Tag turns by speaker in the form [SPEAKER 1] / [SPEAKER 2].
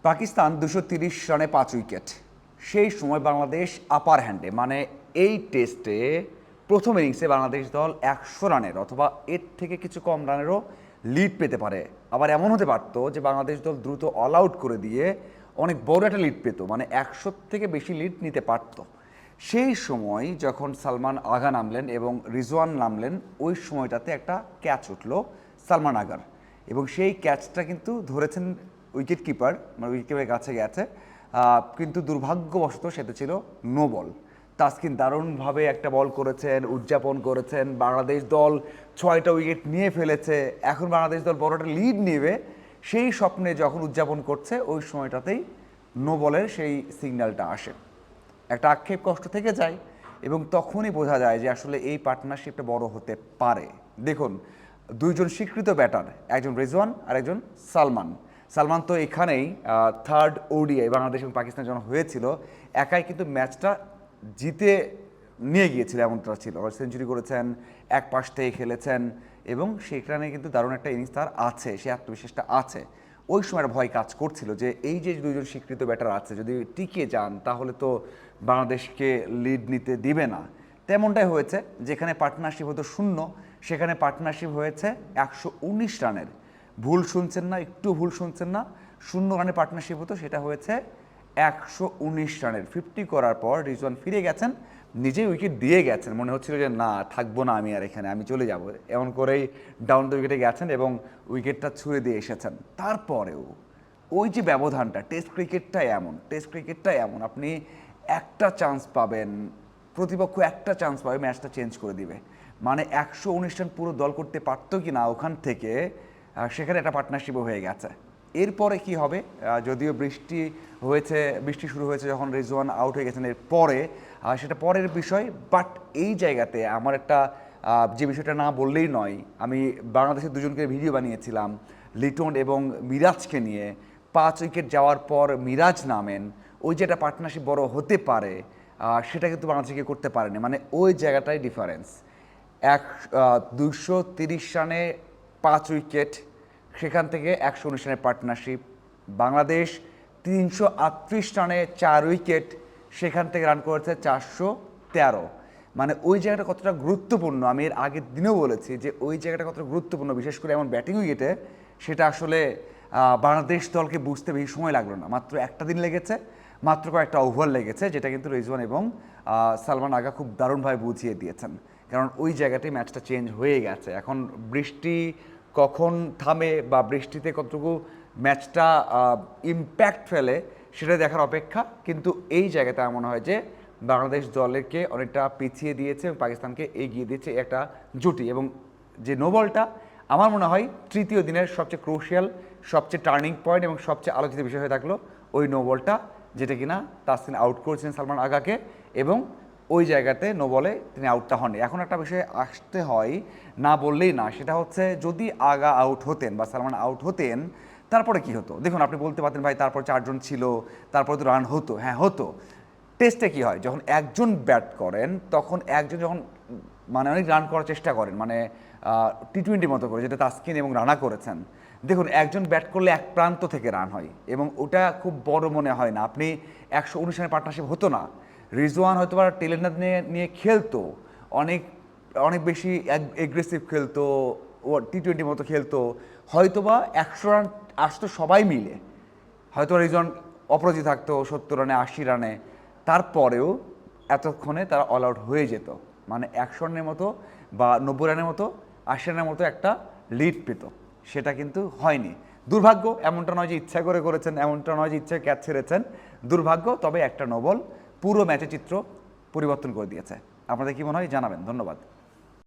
[SPEAKER 1] পাকিস্তান 230 রানে 5 উইকেট। সেই সময় বাংলাদেশ আপার হ্যান্ডে, মানে এই টেস্টে প্রথম ইনিংসে বাংলাদেশ দল 100 রানের অথবা এর থেকে কিছু কম রানেরও লিড পেতে পারে। আবার এমন হতে পারত যে বাংলাদেশ দল দ্রুত অল আউট করে দিয়ে অনেক বড় একটা লিড পেত, মানে 100 থেকে বেশি লিড নিতে পারত। সেই সময় যখন সালমান আগা নামলেন এবং রিজওয়ান নামলেন, ওই সময়টাতে একটা ক্যাচ উঠল সালমান আগার, এবং সেই ক্যাচটা কিন্তু ধরেছেন উইকেট কিপার, মানে উইকেট কিপারের কাছে গেছে, কিন্তু দুর্ভাগ্যবশত সেটা ছিল নো বল। তাসকিন দারুণভাবে একটা বল করেছেন, উদযাপন করেছেন, বাংলাদেশ দল 6টা উইকেট নিয়ে ফেলেছে, এখন বাংলাদেশ দল বড় একটা লিড নেবে, সেই স্বপ্নে যখন উদযাপন করছে ওই সময়টাতেই নো বলের সেই সিগন্যালটা আসে। একটা আক্ষেপ কষ্ট থেকে যায় এবং তখনই বোঝা যায় যে আসলে এই পার্টনারশিপটা বড় হতে পারে। দেখুন, দুইজন স্বীকৃত ব্যাটার, একজন রেজওয়ান আর একজন সালমান। সালমান তো এখানেই থার্ড ওডিআই বাংলাদেশ এবং পাকিস্তান যখন হয়েছিল, একাই কিন্তু ম্যাচটা জিতে নিয়ে গিয়েছিল, এমনটা ছিল। সেঞ্চুরি করেছেন, এক পাশ থেকে খেলেছেন এবং সেখানে কিন্তু দারুণ একটা ইনিংস তার আছে, সে আত্মবিশ্বাসটা আছে। ওই সময় একটা ভয় কাজ করছিল যে এই যে দুইজন স্বীকৃত ব্যাটার আছে, যদি টিকে যান তাহলে তো বাংলাদেশকে লিড নিতে দিবে না। তেমনটাই হয়েছে, যেখানে পার্টনারশিপ হতো 0, সেখানে পার্টনারশিপ হয়েছে 119 রানের। ভুল শুনছেন না, একটু ভুল শুনছেন না, 0 রানে পার্টনারশিপ হতো, সেটা হয়েছে 119 রানের। 50 করার পর রিজওয়ান ফিরে গেছেন, নিজেই উইকেট দিয়ে গেছেন, মনে হচ্ছিল যে না, থাকবো না আমি আর এখানে, আমি চলে যাব, এমন করেই ডাউন দ্য উইকেটে গেছেন এবং উইকেটটা ছুঁড়ে দিয়ে এসেছেন। তারপরেও ওই যে ব্যবধানটা, টেস্ট ক্রিকেটটা এমন আপনি একটা চান্স পাবেন, প্রতিপক্ষ একটা চান্স পাবে, ম্যাচটা চেঞ্জ করে দিবে। মানে 119 রান পুরো দল করতে পারতো কি না ওখান থেকে, সেখানে একটা পার্টনারশিপও হয়ে গেছে। এরপরে কি হবে, যদিও বৃষ্টি শুরু হয়েছে যখন রিজওয়ান আউট হয়ে গেছেন এরপরে, সেটা পরের বিষয়। বাট এই জায়গাতে আমার একটা যে বিষয়টা না বললেই নয়, আমি বাংলাদেশের দুজনকে ভিডিও বানিয়েছিলাম লিটন এবং মিরাজকে নিয়ে। 5 উইকেট যাওয়ার পর মিরাজ নামেন, ওই যে একটা পার্টনারশিপ বড় হতে পারে, সেটা কিন্তু বাংলাদেশকে করতে পারেনি। মানে ওই জায়গাটাই ডিফারেন্স। 230 রানে 5 উইকেট, সেখান থেকে 119 রানের পার্টনারশিপ। বাংলাদেশ 338 রানে 4 উইকেট, সেখান থেকে রান করেছে 413। মানে ওই জায়গাটা কতটা গুরুত্বপূর্ণ, আমি এর আগের দিনেও বলেছি যে ওই জায়গাটা কতটা গুরুত্বপূর্ণ, বিশেষ করে এমন ব্যাটিং উইকেটে, সেটা আসলে বাংলাদেশ দলকে বুঝতে বেশি সময় লাগলো না, মাত্র একটা দিন লেগেছে, মাত্র কয়েকটা ওভার লেগেছে, যেটা কিন্তু রিজওয়ান এবং সালমান আগা খুব দারুণভাবে বুঝিয়ে দিয়েছেন। কারণ ওই জায়গাতেই ম্যাচটা চেঞ্জ হয়ে গেছে। এখন বৃষ্টি কখন থামে বা বৃষ্টিতে কতটুকু ম্যাচটা ইম্প্যাক্ট ফেলে সেটা দেখার অপেক্ষা। কিন্তু এই জায়গাতে আমার মনে হয় যে বাংলাদেশ দলকে অনেকটা পিছিয়ে দিয়েছে এবং পাকিস্তানকে এগিয়ে দিয়েছে একটা জুটি। এবং যে নোবলটা আমার মনে হয় তৃতীয় দিনের সবচেয়ে ক্রুশিয়াল, সবচেয়ে টার্নিং পয়েন্ট এবং সবচেয়ে আলোচিত বিষয় হয়ে থাকলো ওই নোবলটা, যেটা কিনা তাসকিন আউট করেছিলেন সালমান আগাকে, এবং ওই জায়গাতে নো বলে তিনি আউটটা হননি। এখন একটা বিষয়ে আসতে হয়, না বললেই না, সেটা হচ্ছে যদি আগা আউট হতেন বা সালমান আউট হতেন তারপরে কি হতো। দেখুন, আপনি বলতে পারতেন ভাই তারপর 4 জন ছিল, তারপরে তো রান হতো। হ্যাঁ, হতো। টেস্টে কি হয়, যখন একজন ব্যাট করেন তখন একজন যখন মানে অনেক রান করার চেষ্টা করেন, মানে টি-20 মতো করে, যেটা তাসকিন এবং রানা করেছেন। দেখুন, একজন ব্যাট করলে এক প্রান্ত থেকে রান হয় এবং ওটা খুব বড় মনে হয় না। আপনি 119 রানের পার্টনারশিপ হতো না। রিজওয়ান হয়তো বা টেলেন্ডার নিয়ে খেলতো, অনেক অনেক বেশি এগ্রেসিভ খেলতো, ও টি-20 মতো খেলতো, হয়তোবা 100 রান আসতো সবাই মিলে, হয়তো রিজওয়ান অপরাজিত থাকতো 70 রানে 80 রানে, তারপরেও এতক্ষণে তারা অল আউট হয়ে যেত। মানে 100 রানের মতো বা 90 রানের মতো, 80 রানের মতো একটা লিড পেত, সেটা কিন্তু হয়নি। দুর্ভাগ্য, এমনটা নয় যে ইচ্ছা করে করেছেন, এমনটা নয় যে ইচ্ছে ক্যাচ ছেড়েছেন, দুর্ভাগ্য। তবে একটা নোবল পুরো ম্যাচের চিত্র পরিবর্তন করে দিয়েছে। আপনাদের কি মনে হয় জানাবেন। ধন্যবাদ।